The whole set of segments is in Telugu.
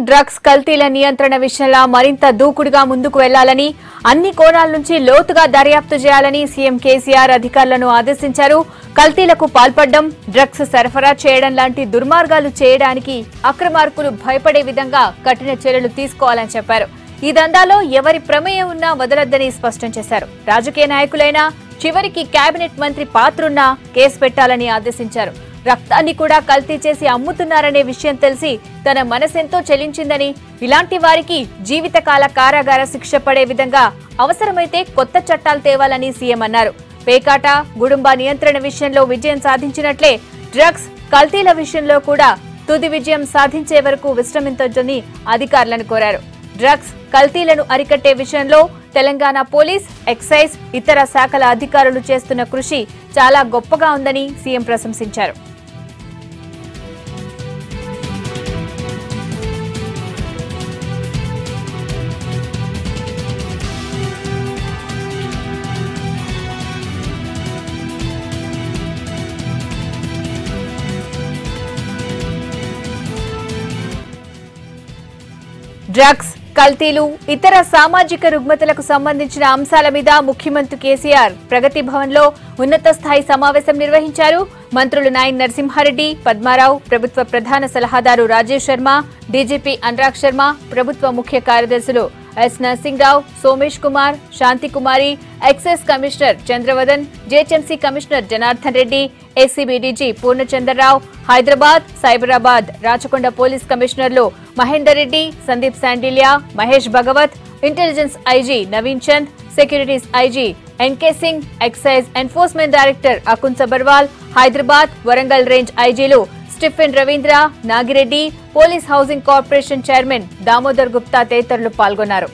డ్రగ్స్ కల్తీల నియంత్రణ విషయంలో మరింత దూకుడుగా ముందుకు వెళ్లాలని, అన్ని కోణాల నుంచి లోతుగా దర్యాప్తు చేయాలని సీఎం కేసీఆర్ అధికారులను ఆదేశించారు. కల్తీలకు పాల్పడడం, డ్రగ్స్ సరఫరా చేయడం లాంటి దుర్మార్గాలు చేయడానికి అక్రమార్కులు భయపడే విధంగా కఠిన చర్యలు తీసుకోవాలని చెప్పారు. ఈ దందాలో ఎవరి ప్రమేయం ఉన్నా వదలొద్దని స్పష్టం చేశారు. రాజకీయ నాయకులైనా, చివరికి కేబినెట్ మంత్రి పాత్రున్నా కేసు పెట్టాలని ఆదేశించారు. రక్తాన్ని కూడా కల్తీ చేసి అమ్ముతున్నారనే విషయం తెలిసి తన మనసెంతో చెలించిందని, ఇలాంటి వారికి జీవితకాల కారాగార శిక్ష పడే విధంగా అవసరమైతే కొత్త చట్టాలు తేవాలని సీఎం అన్నారు. పేకాట, గుడుంబా నియంత్రణ విషయంలో విజయం సాధించినట్లే డ్రగ్స్ కల్తీల విషయంలో కూడా తుది విజయం సాధించే వరకు విశ్రమించొద్దని అధికారులను కోరారు. డ్రగ్స్ కల్తీలను అరికట్టే విషయంలో తెలంగాణ పోలీస్, ఎక్సైజ్, ఇతర శాఖల అధికారులు చేస్తున్న కృషి చాలా గొప్పగా ఉందని సీఎం ప్రశంసించారు. డ్రగ్స్, కల్తీలు, ఇతర సామాజిక రుగ్మతలకు సంబంధించిన అంశాల మీద ముఖ్యమంత్రి కేసీఆర్ ప్రగతి భవన్ లో ఉన్నత స్థాయి సమావేశం నిర్వహించారు. మంత్రులు నాయన్ నరసింహారెడ్డి, పద్మారావు, ప్రభుత్వ ప్రధాన సలహాదారు రాజేష్ శర్మ, డీజీపీ అనురాగ్ శర్మ, ప్రభుత్వ ముఖ్య కార్యదర్శులు S Narasimharao, Somesh Kumar, Shanti Kumari, excise commissioner Chandravadan, GHMC commissioner Janardhan Reddy, ACB DG Purnachandrarao, Hyderabad, Cyberabad, Rachakonda police కమిషనర్లు Mahender Reddy, Sandeep Shandilya, Mahesh Bhagwat, intelligence IG Naveen Chand, securities IG NK Singh, excise enforcement director Akun Sabharwal, Hyderabad, Warangal range ఐజీలు Stephen Ravindra, Nagireddy, police housing corporation chairman Damodar Gupta తదితరులు పాల్గొన్నారు.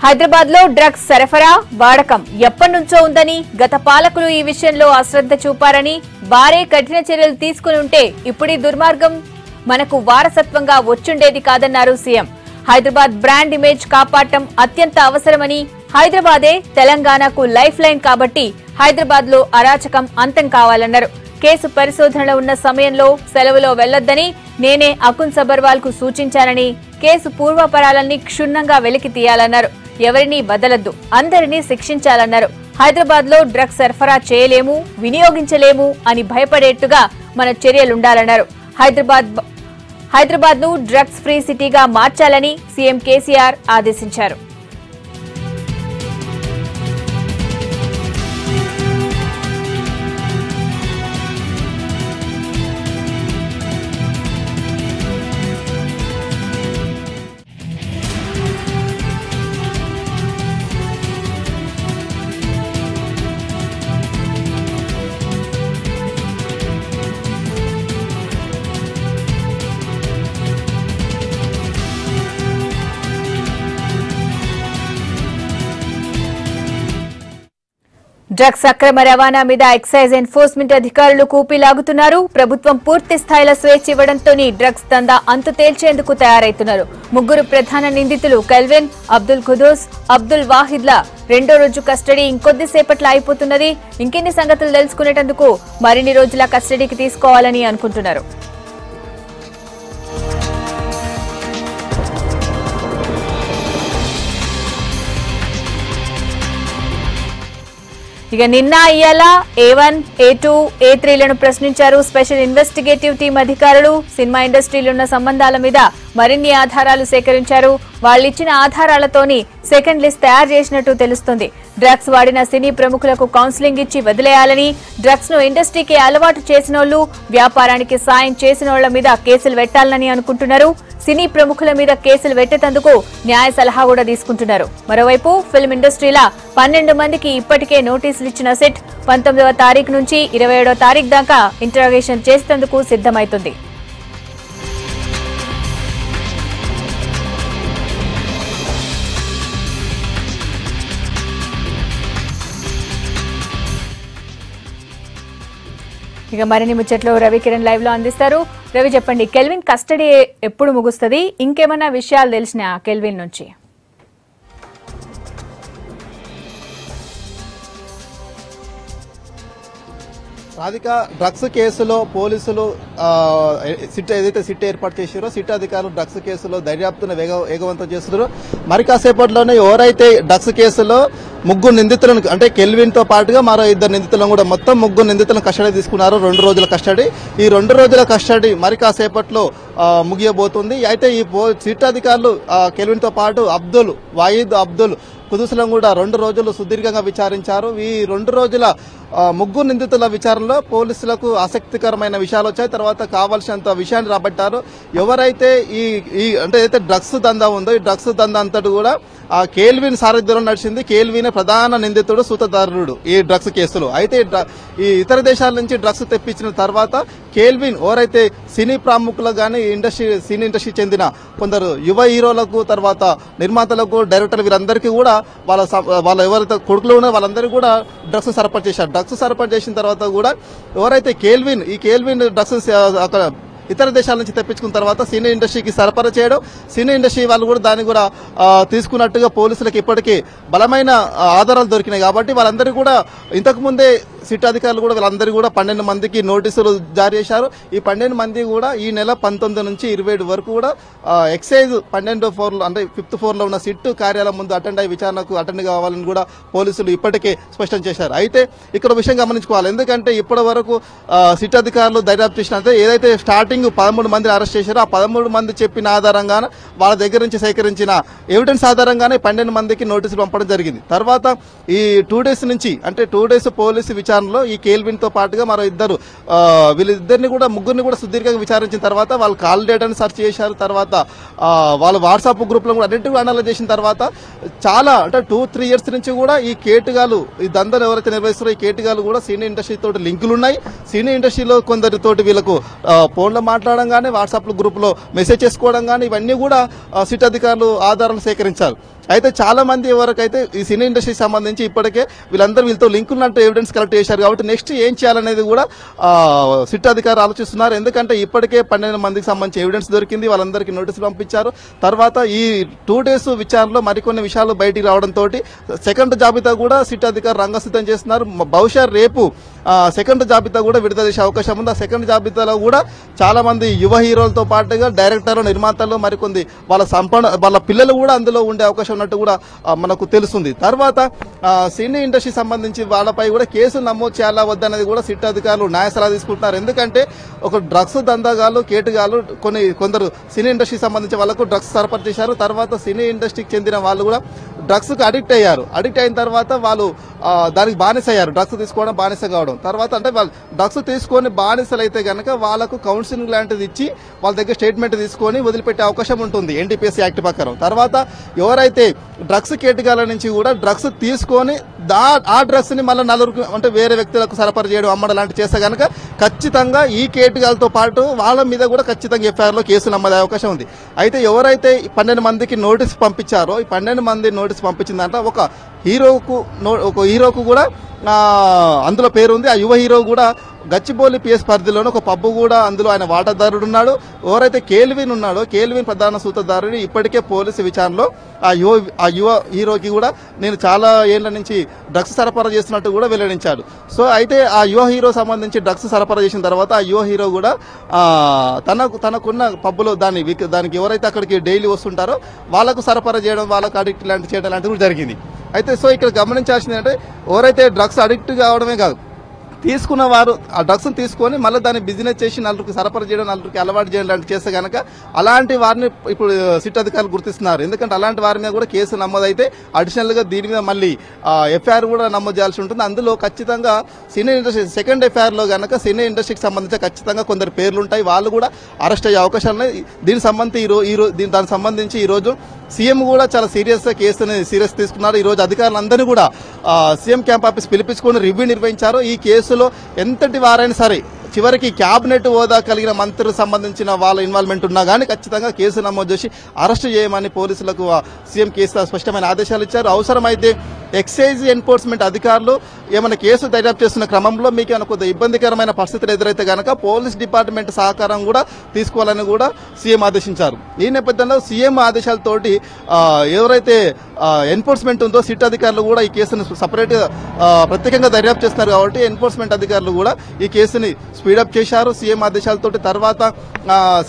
హైదరాబాద్ లో డ్రగ్స్ సరఫరా, వాడకం ఎప్పటినుంచో ఉందని, గత పాలకులు ఈ విషయంలో అశ్రద్ధ చూపారని, వారే కఠిన చర్యలు తీసుకుని ఉంటే ఇప్పుడీ దుర్మార్గం మనకు వారసత్వంగా వచ్చుండేది కాదన్నారు సీఎం. హైదరాబాద్ బ్రాండ్ ఇమేజ్ కాపాడటం అత్యంత అవసరమని, హైదరాబాదే తెలంగాణకు లైఫ్ లైన్ కాబట్టి హైదరాబాద్ లో అరాచకం అంతం కావాలన్నారు. కేసు పరిశోధనలో ఉన్న సమయంలో సెలవులో వెళ్లొద్దని నేనే అకున్ సబర్వాల్ కు సూచించానని, కేసు పూర్వపరాలన్నీ క్షుణ్ణంగా వెలికి తీయాలన్నారు. ఎవరిని వదలొద్దు, అందరినీ శిక్షించాలన్నారు. హైదరాబాద్ లో డ్రగ్స్ సరఫరా చేయలేము, వినియోగించలేము అని భయపడేట్టుగా మన చర్యలుండాలన్నారు. హైదరాబాద్ ను డ్రగ్స్ ఫ్రీ సిటీగా మార్చాలని సీఎం కేసీఆర్ ఆదేశించారు. డ్రగ్స్ అక్రమ రవాణా మీద ఎక్సైజ్ ఎన్ఫోర్స్మెంట్ అధికారులు కూపీలాగుతున్నారు. ప్రభుత్వం పూర్తి స్థాయిలో స్వేచ్ఛ ఇవ్వడంతోనే డ్రగ్స్ దందా అంతు తేల్చేందుకు తయారైతున్నారు. ముగ్గురు ప్రధాన నిందితులు కెల్విన్, అబ్దుల్ ఖుదూస్, అబ్దుల్ వాహిద్ల రెండో రోజు కస్టడీ ఇంకొద్దిసేపట్లో అయిపోతున్నది. ఇంకెన్ని సంగతులు తెలుసుకునేందుకు మరిన్ని రోజుల కస్టడీకి తీసుకోవాలని అనుకుంటున్నారు. ఇక నిన్న ఇయాల A1, A2, A3లను ప్రశ్నించారు స్పెషల్ ఇన్వెస్టిగేటివ్ టీం అధికారులు. సినిమా ఇండస్ట్రీలో ఉన్న సంబంధాల మీద మరిన్ని ఆధారాలు సేకరించారు. వాళ్ళిచ్చిన ఆధారాలతోని సెకండ్ లిస్ట్ తయారు చేసినట్టు తెలుస్తుంది. డ్రగ్స్ వాడిన సినీ ప్రముఖులకు కౌన్సిలింగ్ ఇచ్చి వదిలేయాలని, డ్రగ్స్ ను ఇండస్ట్రీకి అలవాటు చేసినోళ్లు, వ్యాపారానికి సాయం చేసినోళ్ల మీద కేసులు పెట్టాలని అనుకుంటున్నారు. సినీ ప్రముఖుల మీద కేసులు పెట్టేందుకు న్యాయ సలహా కూడా తీసుకుంటున్నారు. మరోవైపు ఫిల్మ్ ఇండస్ట్రీలా 12 మందికి ఇప్పటికే నోటీసులు ఇచ్చిన సెట్ 19వ తారీఖు నుంచి 27వ తారీఖు దాకా ఇంటరాగేషన్ చేసేందుకు సిద్ధమైతుంది. ఇక మరిన్ని ముచ్చట్లు రవి కిరణ్ లైవ్ లో అందిస్తారు. రవి చెప్పండి, కెల్విన్ కస్టడీ ఎప్పుడు ముగుస్తుంది? ఇంకేమైనా విషయాలు తెలిసిన కెల్విన్ నుంచి? రాధిక, డ్రగ్స్ కేసులో పోలీసులు సిట్ ఏదైతే సిట్ ఏర్పాటు చేశారో సిట్ అధికారులు డ్రగ్స్ కేసులో దర్యాప్తును వేగవంతం చేస్తున్నారు. మరి కాసేపట్లోనే ఎవరైతే డ్రగ్స్ కేసులో ముగ్గురు నిందితులను అంటే కెల్విన్ తో పాటుగా మరో ఇద్దరు నిందితులను కూడా మొత్తం ముగ్గురు నిందితులను కస్టడీ తీసుకున్నారు. 2 రోజుల కస్టడీ. ఈ 2 రోజుల కస్టడీ మరి కాసేపట్లో ముగియబోతుంది. అయితే ఈ సిట్ అధికారులు కెల్విన్ తో పాటు వాయిద్ అబ్దుల్ కుదుసులను కూడా 2 రోజులు సుదీర్ఘంగా విచారించారు. ఈ 2 రోజుల ముగ్గురు నిందితుల విచారణలో పోలీసులకు ఆసక్తికరమైన విషయాలు వచ్చాయి. తర్వాత కావాల్సినంత విషయాన్ని రాబట్టారు. ఎవరైతే ఈ అంటే ఏదైతే డ్రగ్స్ దందా ఉందో ఈ డ్రగ్స్ దందా అంతటి కూడా కేల్విన్ సారథ్యంలో నడిచింది. కేల్విన్ ప్రధాన నిందితుడు, సూత్రధారుడు ఈ డ్రగ్స్ కేసులో. అయితే ఈ ఇతర దేశాల నుంచి డ్రగ్స్ తెప్పించిన తర్వాత కేల్విన్ ఎవరైతే సినీ ప్రముఖులకు గానీ సినీ ఇండస్ట్రీ చెందిన కొందరు యువ హీరోలకు, తర్వాత నిర్మాతలకు, డైరెక్టర్లు వీరందరికీ కూడా వాళ్ళ ఎవరైతే కొడుకులు ఉన్నారో వాళ్ళందరికీ కూడా డ్రగ్స్ సరఫరా చేశారు. డ్రగ్స్ సరఫరా చేసిన తర్వాత కూడా ఎవరైతే ఈ కేల్విన్ డ్రగ్స్ అక్కడ ఇతర దేశాల నుంచి తెప్పించుకున్న తర్వాత సినీ ఇండస్ట్రీకి సరఫరా చేయడం, సినీ ఇండస్ట్రీ వాళ్ళు కూడా దాన్ని కూడా తీసుకున్నట్టుగా పోలీసులకు ఇప్పటికీ బలమైన ఆధారాలు దొరికినాయి. కాబట్టి వాళ్ళందరూ కూడా ఇంతకు ముందే సిట్ అధికారులు కూడా వీళ్ళందరూ కూడా 12 మందికి నోటీసులు జారీ చేశారు. ఈ 12 మంది కూడా ఈ నెల 19 నుంచి 27 వరకు కూడా ఎక్సైజ్ 12వ ఫ్లోర్ అంటే 5th ఫ్లోర్ లో ఉన్న సిట్ కార్యాలయం ముందు విచారణకు అటెండ్ కావాలని కూడా పోలీసులు ఇప్పటికే స్పష్టం చేశారు. అయితే ఇక్కడ విషయం గమనించుకోవాలి. ఎందుకంటే ఇప్పటి వరకు సిట్ అధికారులు దర్యాప్తు చేసినంత ఏదైతే స్టార్టింగ్ 13 మందిని అరెస్ట్ చేశారో ఆ 13 మంది చెప్పిన ఆధారంగానే వాళ్ళ దగ్గర నుంచి సేకరించిన ఎవిడెన్స్ ఆధారంగానే 12 మందికి నోటీసులు పంపడం జరిగింది. తర్వాత ఈ 2 డేస్ నుంచి అంటే 2 డేస్ పోలీసు విచారణలో ఈ కేల్విన్ తో పాటుగా మరో ఇద్దరు వీళ్ళిద్దరిని కూడా ముగ్గురిని కూడా సుదీర్ఘంగా విచారించిన తర్వాత వాళ్ళ కాల్ డేటాను సెర్చ్ చేశారు. తర్వాత వాళ్ళ వాట్సాప్ గ్రూప్ లో కూడా అన్నింటినీ అనలైజ్ చేసిన తర్వాత చాలా అంటే 2-3 ఇయర్స్ నుంచి కూడా ఈ కేటుగాలు ఈ దందలు ఎవరైతే నిర్వహిస్తారో ఈ కేటుగాలు కూడా సినీ ఇండస్ట్రీ తోటి లింకులు ఉన్నాయి. సినీ ఇండస్ట్రీలో కొందరితోటి వీళ్ళకు ఫోన్లో మాట్లాడడం కానీ, వాట్సాప్ గ్రూప్ లో మెసేజ్ చేసుకోవడం కానీ ఇవన్నీ కూడా సిట్ అధికారులు ఆధారాలు సేకరించారు. అయితే చాలా మంది ఎవరికైతే ఈ సినీ ఇండస్ట్రీకి సంబంధించి ఇప్పటికే వీళ్ళతో లింక్ ఉన్నట్టు ఎవిడెన్స్ కలెక్ట్ చేశారు. కాబట్టి నెక్స్ట్ ఏం చేయాలనేది కూడా సిట్ అధికారులు ఆలోచిస్తున్నారు. ఎందుకంటే ఇప్పటికే 12 మందికి సంబంధించి ఎవిడెన్స్ దొరికింది. వాళ్ళందరికీ నోటీసులు పంపించారు. తర్వాత ఈ 2 డేస్ విచారణలో మరికొన్ని విషయాలు బయటికి రావడంతో సెకండ్ జాబితా కూడా సిట్ అధికారులు రంగసిద్ధం చేస్తున్నారు. బహుశా రేపు సెకండ్ జాబితా కూడా విడుదల చేసే అవకాశం ఉంది. ఆ సెకండ్ జాబితాలో కూడా చాలా మంది యువ హీరోలతో పాటుగా డైరెక్టర్లు, నిర్మాతలు, మరికొంది వాళ్ళ పిల్లలు కూడా అందులో ఉండే అవకాశం ఉన్నట్టు కూడా మనకు తెలుస్తుంది. తర్వాత సినీ ఇండస్ట్రీ సంబంధించి వాళ్ళపై కూడా కేసులు నమోదు చేయాలా వద్దనేది కూడా సిట్ అధికారులు న్యాయ సలహా తీసుకుంటున్నారు. ఎందుకంటే ఒక డ్రగ్స్ దందాగాలు, కేటుగాలు కొందరు సినీ ఇండస్ట్రీకి సంబంధించి వాళ్ళకు డ్రగ్స్ సరఫరా చేశారు. తర్వాత సినీ ఇండస్ట్రీకి చెందిన వాళ్ళు కూడా డ్రగ్స్ కు అడిక్ట్ అయ్యారు. అడిక్ట్ అయిన తర్వాత వాళ్ళు దానికి బానిస అయ్యారు. డ్రగ్స్ తీసుకోవడం, బానిస కావడం. తర్వాత అంటే వాళ్ళు డ్రగ్స్ తీసుకొని బానిసలు అయితే గనక వాళ్ళకు కౌన్సిలింగ్ లాంటిది ఇచ్చి వాళ్ళ దగ్గర స్టేట్మెంట్ తీసుకొని వదిలిపెట్టే అవకాశం ఉంటుంది NDPS యాక్ట్ ప్రకారం. తర్వాత ఎవరైతే డ్రగ్స్ కేటుగాల నుంచి కూడా డ్రగ్స్ తీసుకొని ఆ డ్రగ్స్ ని మళ్ళీ నలుగురికి అంటే వేరే వ్యక్తులకు సరఫరా చేయడం, అమ్మడం లాంటి చేస్తే గనక ఖచ్చితంగా ఈ కేటుగాలతో పాటు వాళ్ళ మీద కూడా ఖచ్చితంగా FIR లో కేసు నమోదే అవకాశం ఉంది. అయితే ఎవరైతే 12 మందికి నోటీస్ పంపించారో ఈ 12 మంది నోటీస్ పంపించిందంట ఒక హీరోకు కూడా అందులో పేరుంది. ఆ యువ హీరో కూడా గచ్చిబౌలి PS పరిధిలోని ఒక పబ్బు కూడా అందులో ఆయన వాటాదారుడు ఉన్నాడు. ఎవరైతే కేల్విన్ ఉన్నాడో కేల్విన్ ప్రధాన సూత్రధారుడు ఇప్పటికే పోలీసు విచారణలో ఆ యువ హీరోకి కూడా నేను చాలా ఏళ్ల నుంచి డ్రగ్స్ సరఫరా చేస్తున్నట్టు కూడా వెల్లడించాడు. సో అయితే ఆ యువ హీరో సంబంధించి డ్రగ్స్ సరఫరా చేసిన తర్వాత ఆ యువ హీరో కూడా తనకున్న పబ్బులో దానికి ఎవరైతే అక్కడికి డైలీ వస్తుంటారో వాళ్ళకు సరఫరా చేయడం, వాళ్ళకు అడిక్ట్ చేయడం లాంటివి కూడా జరిగింది. అయితే సో ఇక్కడ గమనించాల్సింది అంటే ఎవరైతే డ్రగ్స్ అడిక్ట్ కావడమే కాదు, తీసుకున్న వారు ఆ డ్రగ్స్ తీసుకొని మళ్ళీ దాన్ని బిజినెస్ చేసి నలుగురికి సరఫరా చేయడం, నలుగురికి అలవాటు చేయడం లాంటి చేస్తే కనుక అలాంటి వారిని ఇప్పుడు సిట్ అధికారులు గుర్తిస్తున్నారు. ఎందుకంటే అలాంటి వారి మీద కూడా కేసు నమోదైతే అడిషనల్ గా దీని మీద మళ్ళీ FIR కూడా నమోదు చేయాల్సి ఉంటుంది. అందులో ఖచ్చితంగా సినీ ఇండస్ట్రీ సెకండ్ FIR లో కనుక సినీ ఇండస్ట్రీకి సంబంధించి ఖచ్చితంగా కొందరు పేర్లు ఉంటాయి. వాళ్ళు కూడా అరెస్ట్ అయ్యే అవకాశాలు ఉన్నాయి. దానికి సంబంధించి ఈ రోజు సీఎం కూడా చాలా సీరియస్ గా కేసుని సీరియస్ తీసుకున్నారు. ఈ రోజు అధికారులందరినీ కూడా సీఎం క్యాంప్ ఆఫీస్ పిలిపించుకుని రివ్యూ నిర్వహించారు. ఈ కేసులో ఎంతటి వారైనా సరే చివరికి క్యాబినెట్ హోదా కలిగిన మంత్రులకు సంబంధించిన వాళ్ళ ఇన్వాల్వ్మెంట్ ఉన్నా కానీ ఖచ్చితంగా కేసు నమోదు చేసి అరెస్టు చేయమని పోలీసులకు సీఎం కేసీఆర్ స్పష్టమైన ఆదేశాలు ఇచ్చారు. అవసరమైతే ఎక్సైజ్ ఎన్ఫోర్స్మెంట్ అధికారులు ఏమైనా కేసు దర్యాప్తు చేస్తున్న క్రమంలో మీకు ఏమైనా కొద్దిగా ఇబ్బందికరమైన పరిస్థితులు ఎదురైతే గనక పోలీస్ డిపార్ట్మెంట్ సహకారం కూడా తీసుకోవాలని కూడా సీఎం ఆదేశించారు. ఈ నేపథ్యంలో సీఎం ఆదేశాలతోటి ఎవరైతే ఎన్ఫోర్స్మెంట్ ఉందో సిట్ అధికారులు కూడా ఈ కేసును సపరేట్ ప్రత్యేకంగా దర్యాప్తు చేస్తున్నారు కాబట్టి ఎన్ఫోర్స్మెంట్ అధికారులు కూడా ఈ కేసుని స్పీడప్ చేశారు సీఎం ఆదేశాలతోటి. తర్వాత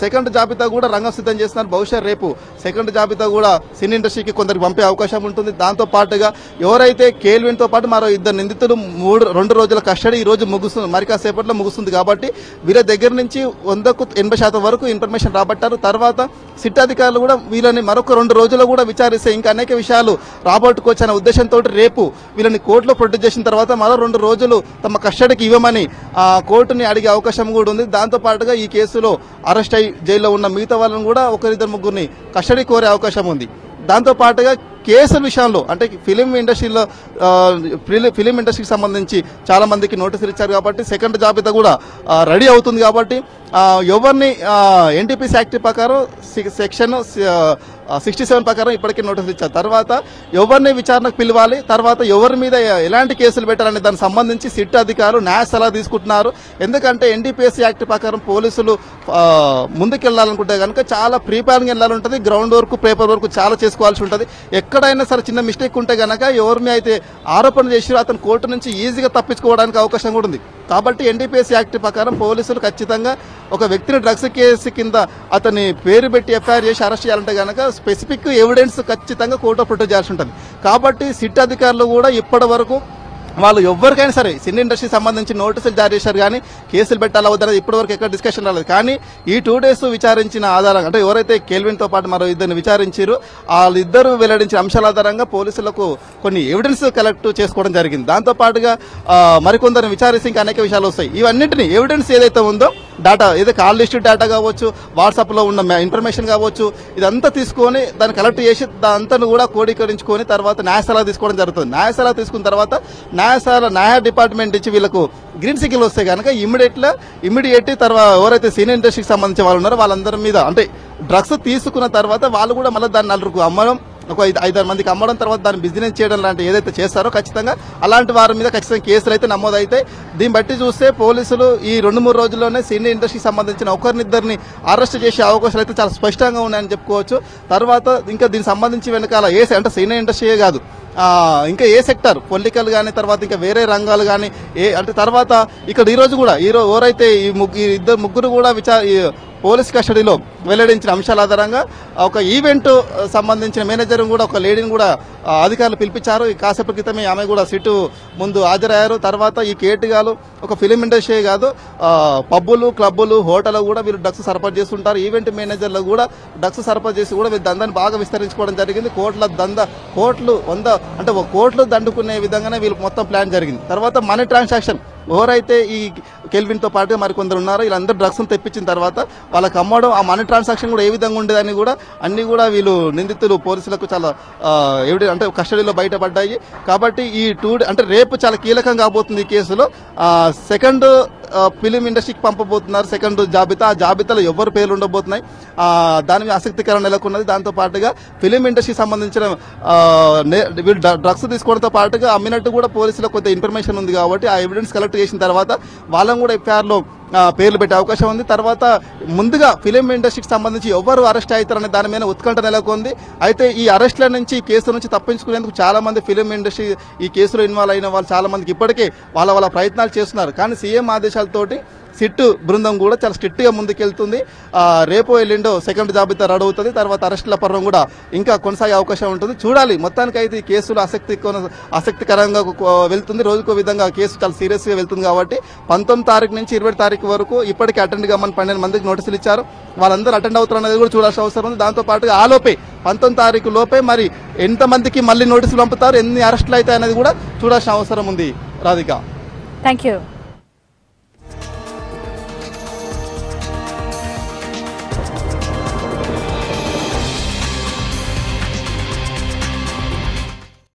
సెకండ్ జాబితా కూడా రంగం సిద్ధం చేస్తున్నారు. బహుశా రేపు సెకండ్ జాబితా కూడా సినీ ఇండస్ట్రీకి కొందరికి పంపే అవకాశం ఉంటుంది. దాంతో పాటుగా ఎవరైతే కేల్విన్ తో పాటు మరో ఇద్దరు నిందితులు 2 రోజుల కస్టడీ ఈ రోజు ముగుస్తుంది, మరి కాసేపట్లో ముగుస్తుంది కాబట్టి వీళ్ళ దగ్గర నుంచి 100% వరకు ఇన్ఫర్మేషన్ రాబట్టారు. తర్వాత సిట్ అధికారులు కూడా వీళ్ళని మరొక 2 రోజులు కూడా విచారిస్తే ఇంకా అనేక విషయాలు రాబట్టుకోవచ్చు అనే ఉద్దేశంతో రేపు వీళ్ళని కోర్టులో ప్రొడ్యూస్ చేసిన తర్వాత మరో 2 రోజులు తమ కస్టడీకి ఇవ్వమని కోర్టుని అడిగే అవకాశం కూడా ఉంది. దాంతో పాటుగా ఈ కేసులో అరెస్ట్ అయి జైల్లో ఉన్న మిగతా వాళ్ళని కూడా 1-2 కస్టడీ కోరే అవకాశం ఉంది. దాంతో పాటుగా కేసుల విషయంలో అంటే ఫిలిం ఇండస్ట్రీకి సంబంధించి చాలా మందికి నోటీసులు ఇచ్చారు కాబట్టి సెకండ్ జాబితా కూడా రెడీ అవుతుంది. కాబట్టి ఎవరిని ఎన్టీపీసీ యాక్ట్ ప్రకారం సెక్షన్ 67 ప్రకారం ఇప్పటికే నోటీసులు ఇచ్చారు. తర్వాత ఎవరిని విచారణకు పిలవాలి, తర్వాత ఎవరి మీద ఎలాంటి కేసులు పెట్టాలనే దానికి సంబంధించి సిట్ అధికారులు న్యాయ సలహా తీసుకుంటున్నారు. ఎందుకంటే ఎన్డీపీఎస్సీ యాక్ట్ ప్రకారం పోలీసులు ముందుకెళ్లాలనుకుంటే కనుక చాలా ప్రీప్లానింగ్ వెళ్ళాలంటుంది, గ్రౌండ్ వర్క్ పేపర్ వర్క్ చాలా చేసుకోవాల్సి ఉంటుంది. ఎక్కడైనా సరే చిన్న మిస్టేక్ ఉంటే గనక ఎవరిని అయితే ఆరోపణ చేసిరో అతను కోర్టు నుంచి ఈజీగా తప్పించుకోవడానికి అవకాశం కూడా ఉంది. కాబట్టి ఎన్డీపీఎస్సీ యాక్ట్ ప్రకారం పోలీసులు ఖచ్చితంగా ఒక వ్యక్తిని డ్రగ్స్ కేసు కింద అతని పేరు పెట్టి ఎఫ్ఐఆర్ చేసి అరెస్ట్ చేయాలంటే గనక స్పెసిఫిక్ ఎవిడెన్స్ ఖచ్చితంగా కోర్టులో ప్రొడ్యూస్ చేయాల్సి ఉంటుంది. కాబట్టి సిట్ అధికారులు కూడా ఇప్పటి వరకు వాళ్ళు ఎవరికైనా సరే సినీ ఇండస్ట్రీకి సంబంధించి నోటీసులు జారీ చేశారు కానీ కేసులు పెట్టాలా వద్దనేది ఇప్పటివరకు ఎక్కడ డిస్కషన్ రాలేదు. కానీ ఈ 2 days విచారించిన ఆధారంగా అంటే ఎవరైతే కేల్విన్ తో పాటు మరో ఇద్దరిని విచారించారో వాళ్ళిద్దరూ వెల్లడించిన అంశాల ఆధారంగా పోలీసులకు కొన్ని ఎవిడెన్స్ కలెక్ట్ చేసుకోవడం జరిగింది. దాంతో పాటుగా మరికొందరిని విచారిస్తే ఇంకా అనేక విషయాలు వస్తాయి. ఇవన్నింటినీ ఎవిడెన్స్ ఏదైతే ఉందో డేటా ఏదో కాల్ లిస్ట్ డేటా కావచ్చు, వాట్సాప్ లో ఉన్న ఇన్ఫర్మేషన్ కావచ్చు, ఇదంతా తీసుకొని దాన్ని కలెక్ట్ చేసి దాంతా కూడా కోడీకరించుకొని తర్వాత న్యాయ సలహా తీసుకోవడం జరుగుతుంది. న్యాయ సలహా తీసుకున్న తర్వాత న్యాయ డిపార్ట్మెంట్ ఇచ్చి వీళ్ళకు గ్రీన్ సిగ్నల్ వస్తే కనుక ఇమ్మీడియట్ తర్వాత ఎవరైతే సినీ ఇండస్ట్రీకి సంబంధించిన వాళ్ళు ఉన్నారో వాళ్ళందరి మీద అంటే డ్రగ్స్ తీసుకున్న తర్వాత వాళ్ళు కూడా మళ్ళీ దాన్ని 4 అమ్మడం, ఒక 5-6 మందికి అమ్మడం, తర్వాత దాన్ని బిజినెస్ చేయడం లాంటి ఏదైతే చేస్తారో ఖచ్చితంగా అలాంటి వారి మీద ఖచ్చితంగా కేసులు అయితే నమోదైతే దీన్ని బట్టి చూస్తే పోలీసులు ఈ 2-3 రోజుల్లోనే సినీ ఇండస్ట్రీకి సంబంధించిన 1-2 అరెస్ట్ చేసే అవకాశాలు అయితే చాలా స్పష్టంగా ఉన్నాయని చెప్పుకోవచ్చు. తర్వాత ఇంకా దీనికి సంబంధించి వెనకాల అంటే సినీ ఇండస్ట్రీయే కాదు ఇంకా ఏ సెక్టర్ పొలిటికల్ కానీ తర్వాత ఇంకా వేరే రంగాలు కానీ అంటే తర్వాత ఇక్కడ ఈ రోజు కూడా ఎవరైతే ఈ ముగ్గురు కూడా పోలీస్ కస్టడీలో వెల్లడించిన అంశాల ఆధారంగా ఒక ఈవెంట్ సంబంధించిన మేనేజర్ కూడా ఒక లేడీని కూడా అధికారులు పిలిపించారు. ఈ కాసేపు క్రితమే ఆమె కూడా సిట్టు ముందు హాజరయ్యారు. తర్వాత ఈ కేటుగాలు ఒక ఫిలిం ఇండస్ట్రీ కాదు పబ్బులు క్లబ్బులు హోటల్ కూడా వీళ్ళు డ్రగ్స్ సరఫరా చేస్తుంటారు. ఈవెంట్ మేనేజర్లు కూడా డ్రగ్స్ సరఫరా చేసి కూడా వీళ్ళు దందాన్ని బాగా విస్తరించుకోవడం జరిగింది. కోట్లు దండుకునే విధంగానే వీళ్ళు మొత్తం ప్లాన్ జరిగింది. తర్వాత మనీ ట్రాన్సాక్షన్ ఎవరైతే ఈ కెల్విన్ తో పాటు మరికొందరు ఉన్నారో వీళ్ళందరూ డ్రగ్స్ తెప్పించిన తర్వాత వాళ్ళకి అమ్మడం, ఆ మనీ ట్రాన్సాక్షన్ కూడా ఏ విధంగా ఉండేదని కూడా అన్ని కూడా వీళ్ళు నిందితులు పోలీసులకు చాలా అంటే కస్టడీలో బయటపడ్డాయి. కాబట్టి ఈ రేపు చాలా కీలకంగా కాబోతుంది ఈ కేసులో. సెకండ్ ఫిలిం ఇండస్ట్రీకి పంపబోతున్నారు సెకండ్ జాబితా. ఆ జాబితాలో ఎవరు పేర్లు ఉండబోతున్నాయి దాని మీద ఆసక్తికరం నెలకొన్నది. దాంతో పాటుగా ఫిలిం ఇండస్ట్రీకి సంబంధించిన వీళ్ళు డ్రగ్స్ తీసుకోవడంతో పాటుగా అమ్మినట్టు కూడా పోలీసులకు కొంత ఇన్ఫర్మేషన్ ఉంది కాబట్టి ఆ ఎవిడెన్స్ కలెక్ట్ చేసిన తర్వాత వాళ్ళని కూడా ఎఫ్ఐఆర్ లో పేర్లు పెట్టే అవకాశం ఉంది. తర్వాత ముందుగా ఫిలిం ఇండస్ట్రీకి సంబంధించి ఎవరు అరెస్ట్ అవుతారనే దాని మీద ఉత్కంఠ నెలకొంది. అయితే ఈ అరెస్టుల నుంచి కేసుల నుంచి తప్పించుకునేందుకు చాలా మంది ఫిలిం ఇండస్ట్రీ ఈ కేసులో ఇన్వాల్వ్ అయిన వాళ్ళు చాలా మందికి ఇప్పటికే వాళ్ళ ప్రయత్నాలు చేస్తున్నారు. కానీ సీఎం ఆదేశాలతోటి సిట్ బృందం కూడా చాలా స్ట్రిక్ట్ గా ముందుకెళ్తుంది. రేపో ఎల్లుండో సెకండ్ జాబితా రెడీ అవుతుంది. తర్వాత అరెస్టుల పర్వం కూడా ఇంకా కొనసాగే అవకాశం ఉంటుంది. చూడాలి. మొత్తానికైతే ఈ కేసులు ఆసక్తికరంగా వెళ్తుంది. రోజుకో విధంగా కేసు చాలా సీరియస్ గా వెళ్తుంది. కాబట్టి 19 తారీఖు నుంచి 20 తారీఖు వరకు ఇప్పటికే అటెండ్ గా 12 మందికి నోటీసులు ఇచ్చారు. వాళ్ళందరూ అటెండ్ అవుతారు అనేది కూడా చూడాల్సిన అవసరం ఉంది. దాంతో పాటుగా ఆ లోపే 19 తారీఖు లోపే మరి ఎంతమందికి మళ్ళీ నోటీసులు పంపుతారు, ఎన్ని అరెస్టులు అవుతాయి అనేది కూడా చూడాల్సిన అవసరం ఉంది. Radhika, thank you.